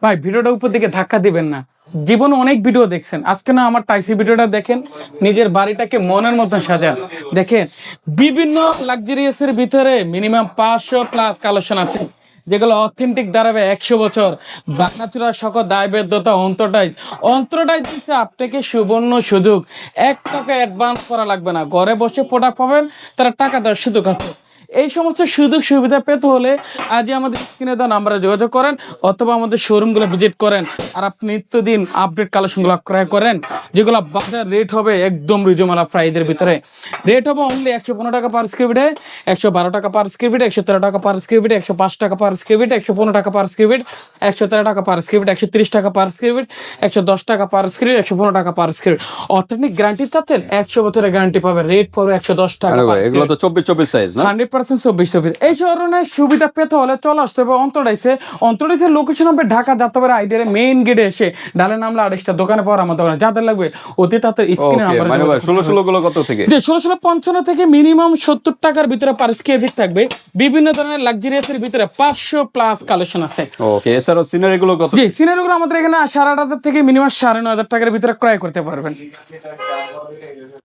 ভাই ভিডিওটা উপর দিকে ধাক্কা দিবেন না, জীবনে অনেক ভিডিও দেখছেন, আজকে না আমার টাইসি ভিডিওটা দেখেন, নিজের বাড়িটাকে মনের মতন সাজান। দেখেন বিভিন্ন লাক্সারিয়াসের ভিতরে মিনিমাম 500+ কালেকশন আছে, যেগুলো অথেন্টিক দাঁড়াবে 100 বছর। বাগনাচুরা সকল দায়বদ্ধতা অন্তরটাই দিচ্ছে আপনাকে সুবর্ণ সুযোগ। 1 টাকা অ্যাডভান্স করা লাগবে না, ঘরে বসে প্রোডাক্ট পাবেন, তারা টাকা দেওয়ার সুযোগ আছে। এই সমস্ত সুযোগ সুবিধা পেতে হলে আজই আমাদের স্ক্রিনে দেওয়া নাম্বারে যোগাযোগ করেন, অথবা আমাদের শোরুমগুলো ভিজিট করেন। আর আপনি নিত্যদিন আপডেট কালেকশনগুলো ক্রয় করেন, যেগুলো বাজার রেট হবে একদম রিজনেবল প্রাইসের ভিতরে। রেট হবে অনলি 115 টাকা পার স্কোয়ার ফিটে, 112 টাকা পার স্কোয়ার ফিট, 113 টাকা পার স্কোয়ার ফিট, 105 টাকা পার স্কোয়ার ফিট, 115 টাকা পার স্কোয়ার ফিট, 113 টাকা পার স্কোয়ার ফিট, 130 টাকা পার স্কোয়ার ফিট, 110 টাকা পার স্কোয়ার ফিট, 115 টাকা per square feet. Authentic guarantee চাচ্ছেন, 100 বছরের গ্যারান্টি পাবে, রেট পড়বে 110 টাকা। এগুলো তো 24 সাইজ না? 100% 24 এই ধরনের সুবিধা পেতে হলে চলে আসতে হবে অন্তরাইসের লোকেশন হবে ঢাকা যাত্রাবাড়ি আইডিয়ার মেইন গেটে এসে ডালে নামলে আড়াইশটা দোকানে পাওয়ার আমার দোকানে যাদের লাগবে অতি তাড়াতাড়ি স্ক্রিনে নাম্বার। মানে ভাই 16 গুলো কত থেকে? যে 1655 থেকে মিনিমাম 70 টাকার ভিতরে পার স্কয়ার ফিট থাকবে। বিভিন্ন ধরনের লাক্সারিয়াসের ভিতরে 500+ কালেকশন আছে। ওকে, এছাড়াও সিনারি গুলো কত? জি, সিনারিগুলো আমাদের এখানে 8,500 থেকে মিনিমাম 9,500 টাকার ভিতরে ক্রয় করতে পারবেন।